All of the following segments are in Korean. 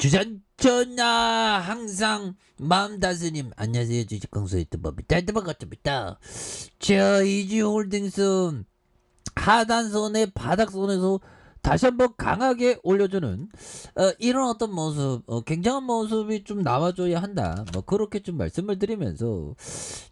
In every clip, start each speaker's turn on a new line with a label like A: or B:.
A: 주전전하 항상 마음 다스림. 안녕하세요, 주식강사 유튜버입니다. 반갑습니다. 자, 이지홀딩스 하단선의 바닥선에서 다시 한번 강하게 올려주는 이런 어떤 모습, 굉장한 모습이 좀 나와줘야 한다, 뭐 그렇게 좀 말씀을 드리면서,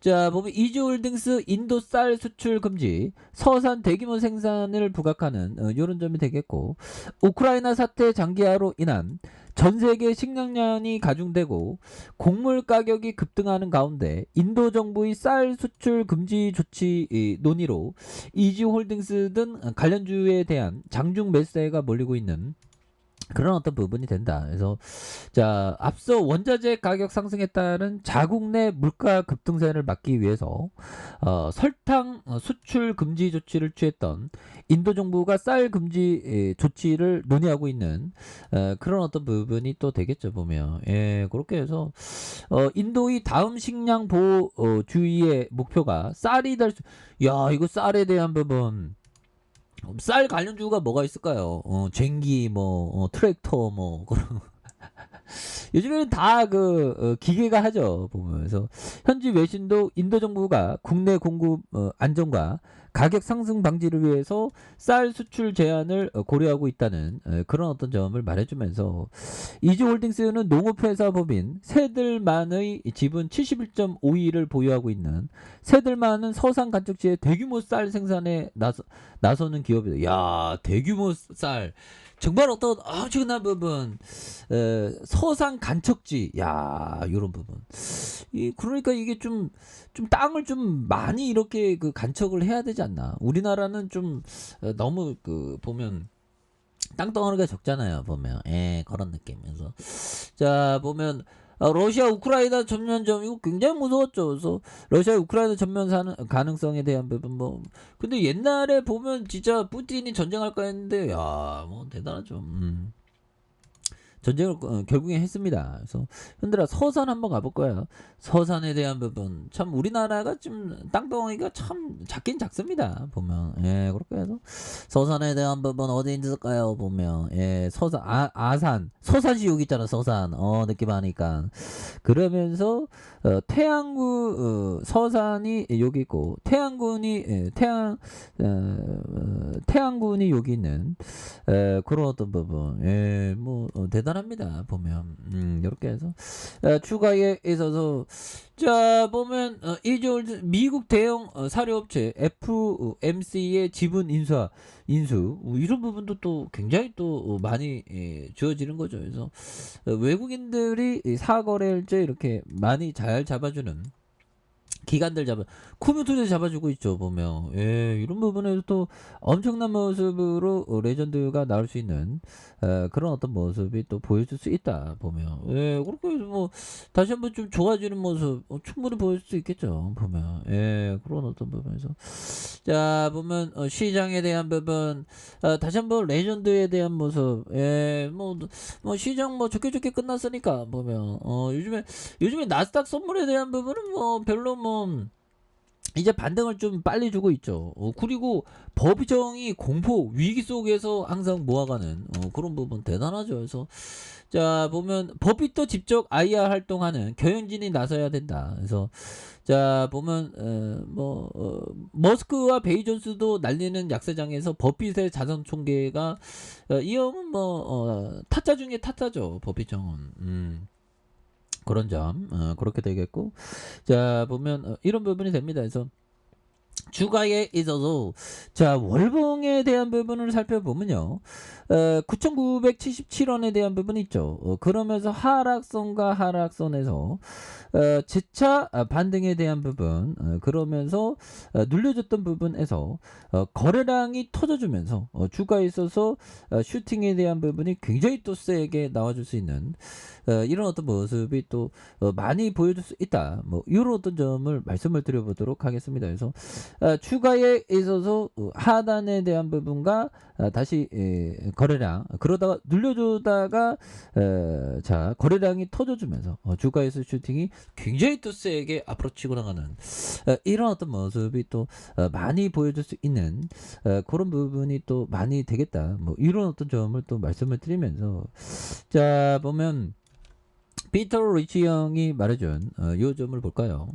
A: 자 보면 이지홀딩스 인도 쌀 수출 금지, 서산 대규모 생산을 부각하는 이런 점이 되겠고, 우크라이나 사태 장기화로 인한 전 세계 식량난이 가중되고 곡물 가격이 급등하는 가운데 인도 정부의 쌀 수출 금지 조치 논의로 이지홀딩스 등 관련주에 대한 장중 매수세가 몰리고 있는 그런 어떤 부분이 된다. 그래서 자, 앞서 원자재 가격 상승에 따른 자국 내 물가 급등세를 막기 위해서 설탕 수출 금지 조치를 취했던 인도 정부가 쌀 금지 조치를 논의하고 있는 그런 어떤 부분이 또 되겠죠, 보면. 예, 그렇게 해서 인도의 다음 식량 보호 주의의 목표가 쌀이 될 수. 야, 이거 쌀에 대한 부분. 쌀 관련주가 뭐가 있을까요? 쟁기, 뭐, 트랙터, 뭐, 그런. 요즘에는 다 기계가 하죠, 보면서. 현지 외신도 인도 정부가 국내 공급 안정과 가격 상승 방지를 위해서 쌀 수출 제한을 고려하고 있다는 그런 어떤 점을 말해주면서, 이지홀딩스는 농업회사 법인 새들만의 지분 71.52를 보유하고 있는 새들만은 서산 간척지에 대규모 쌀 생산에 나서는 기업이다. 야, 대규모 쌀. 정말 어떤 엄청난 부분, 서산 간척지, 야, 이런 부분. 그러니까 이게 좀 땅을 좀 많이 이렇게 간척을 해야 되지 않나. 우리나라는 좀 너무 보면 땅덩어리가 적잖아요, 보면. 예, 그런 느낌에서. 자, 보면 러시아 우크라이나 전면점, 이거 굉장히 무서웠죠. 그래서 러시아 우크라이나 전면 가능성에 대한 부분, 뭐 근데 옛날에 보면 진짜 푸틴이 전쟁할까 했는데, 야, 뭐 대단하죠. 전쟁을 결국에 했습니다. 그래서 현들아, 서산 한번 가볼 거예요. 서산에 대한 부분, 참 우리나라가 좀 땅덩어리가 참 작긴 작습니다, 보면. 예, 그렇게 해서 서산에 대한 부분 어디 있을까요, 보면. 예, 서산, 아산, 서산시 여기 있잖아, 서산. 느낌 하니까. 그러면서 태안군, 서산이 여기 있고, 태안군이 태안군이 여기 있는 그런 어떤 부분. 예, 뭐 대단합니다, 보면. 이렇게 해서 추가에 있어서, 자 보면 미국 대형 사료업체 FMC의 지분 인수, 이런 부분도 또 굉장히 또 많이 주어지는 거죠. 그래서 외국인들이 사거래일제 이렇게 많이 잘 잡아주는 기관들 코뮤니티를 잡아주고 있죠, 보면. 예, 이런 부분에서 또 엄청난 모습으로 레전드가 나올 수 있는 그런 어떤 모습이 또 보여줄 수 있다, 보면. 예, 그렇게 해서 뭐 다시 한번 좀 좋아지는 모습 충분히 보여줄 수 있겠죠, 보면. 예, 그런 어떤 부분에서, 자 보면 시장에 대한 부분, 다시 한번 레전드에 대한 모습. 예, 뭐 시장 뭐 좋게 끝났으니까, 보면. 요즘에 나스닥 선물에 대한 부분은 뭐 별로 뭐 이제 반등을 좀 빨리 주고 있죠. 그리고 법정이 공포 위기 속에서 항상 모아가는 그런 부분 대단하죠. 그래서 자 보면 법이 또 직접 IR 활동하는 경영진이 나서야 된다. 그래서 자 보면 머스크와 베이존스도 날리는 약세장에서 버핏의 자산 총계가, 이 형은 뭐 타짜 중에 타짜죠, 버핏정은. 그런 점, 그렇게 되겠고, 자 보면 이런 부분이 됩니다. 그래서 주가에 있어서, 자 월봉에 대한 부분을 살펴보면요, 9,977원에 대한 부분이 있죠. 그러면서 하락선과 하락선에서 재차 반등에 대한 부분, 그러면서 눌려줬던 부분에서 거래량이 터져주면서 주가에 있어서 슈팅에 대한 부분이 굉장히 또 세게 나와줄 수 있는 이런 어떤 모습이 또 많이 보여줄 수 있다, 뭐 이런 어떤 점을 말씀을 드려보도록 하겠습니다. 그래서 추가에 있어서 하단에 대한 부분과 다시 거래량 그러다가 눌려주다가 자 거래량이 터져주면서 주가에서 슈팅이 굉장히 또 세게 앞으로 치고 나가는 이런 어떤 모습이 또 많이 보여줄 수 있는 그런 부분이 또 많이 되겠다. 뭐 이런 어떤 점을 또 말씀을 드리면서 자 보면 피터 리치 형이 말해준 요 점을 볼까요?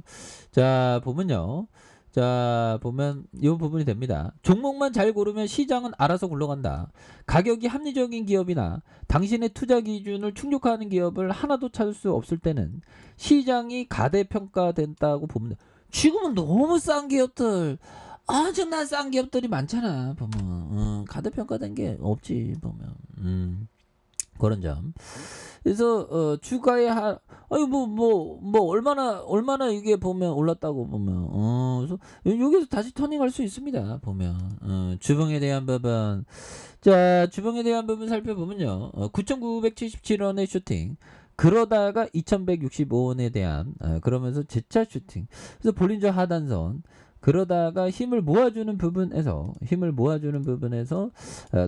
A: 자 보면요. 자 보면 이 부분이 됩니다. 종목만 잘 고르면 시장은 알아서 굴러간다. 가격이 합리적인 기업이나 당신의 투자 기준을 충족하는 기업을 하나도 찾을 수 없을 때는 시장이 가대평가된다고 봅니다. 지금은 너무 싼 기업들 엄청난 싼 기업들이 많잖아. 보면 가대평가된 게 없지 보면 그런 점. 그래서 주가의 아니 뭐 얼마나 이게 보면 올랐다고 보면 그래서 여기서 다시 터닝할 수 있습니다. 보면 주봉에 대한 부분 자 주봉에 대한 부분 살펴보면요 9,977원의 슈팅 그러다가 2,165원에 대한 그러면서 재차 슈팅 그래서 볼린저 하단선 그러다가 힘을 모아주는 부분에서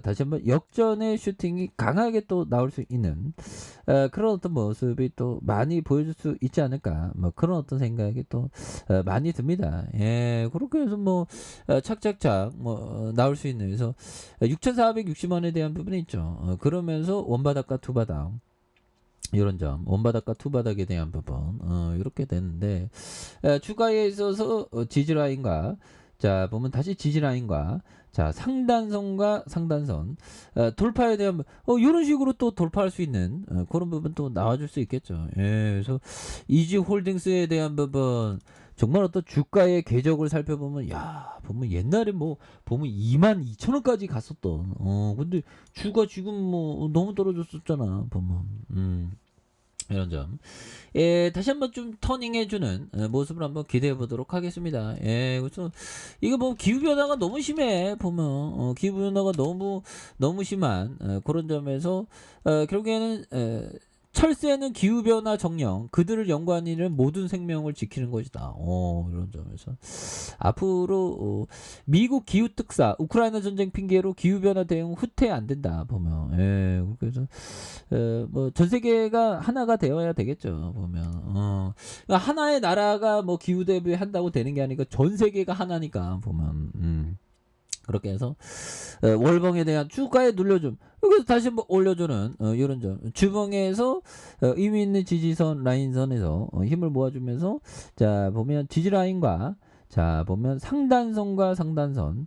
A: 다시 한번 역전의 슈팅이 강하게 또 나올 수 있는 그런 어떤 모습이 또 많이 보여줄 수 있지 않을까 뭐 그런 어떤 생각이 또 많이 듭니다. 예, 그렇게 해서 뭐 착착착 뭐 나올 수 있는 그래서 6,460원에 대한 부분이 있죠. 그러면서 원바닥과 투바닥 이런 점 원바닥과 투바닥에 대한 부분 이렇게 되는데 추가에 있어서 지지라인과 자 보면 다시 지지라인과 자 상단선과 상단선 돌파에 대한 이런 식으로 또 돌파할 수 있는 그런 부분 또 나와줄 수 있겠죠. 예, 그래서 이지홀딩스에 대한 부분 정말 어떤 주가의 궤적을 살펴보면 야 보면 옛날에 뭐 보면 22,000원까지 갔었던 근데 주가 지금 뭐 너무 떨어졌었잖아 보면 이런 점. 예, 다시 한번 좀 터닝해주는 모습을 한번 기대해 보도록 하겠습니다. 예, 그래서 이거 뭐 기후 변화가 너무 심해 보면 기후 변화가 너무 심한 그런 점에서 결국에는 철새는 기후변화 정령 그들을 연구하는 일은 모든 생명을 지키는 것이다. 이런 점에서 앞으로 미국 기후특사 우크라이나 전쟁 핑계로 기후변화 대응 후퇴 안 된다 보면 예, 그래서 뭐 전 세계가 하나가 되어야 되겠죠 보면 그러니까 하나의 나라가 뭐 기후 대비한다고 되는 게 아니고 전 세계가 하나니까 보면 그렇게 해서 월봉에 대한 주가에 눌려줌 여기서 다시 한번 올려주는 이런 점 주봉에서 의미 있는 지지선 라인선에서 힘을 모아주면서 자 보면 지지라인과 자 보면 상단선과 상단선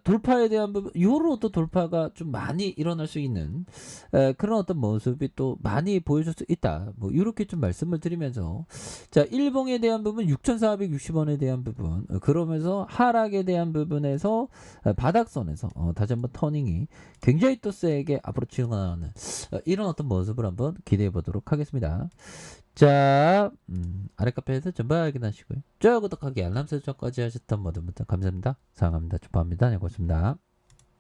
A: 돌파에 대한 부분 요런 어떤 돌파가 좀 많이 일어날 수 있는 그런 어떤 모습이 또 많이 보여줄 수 있다 뭐 이렇게 좀 말씀을 드리면서 자 일봉에 대한 부분 6,460원에 대한 부분 그러면서 하락에 대한 부분에서 바닥선에서 다시 한번 터닝이 굉장히 또 세게 앞으로 치어나가는 이런 어떤 모습을 한번 기대해 보도록 하겠습니다. 자, 아래 카페에서 전부 확인하시고요. 좋아요, 구독하기, 알람 설정까지 하셨던 모든 분들 감사합니다. 사랑합니다. 축하합니다. 네, 고맙습니다.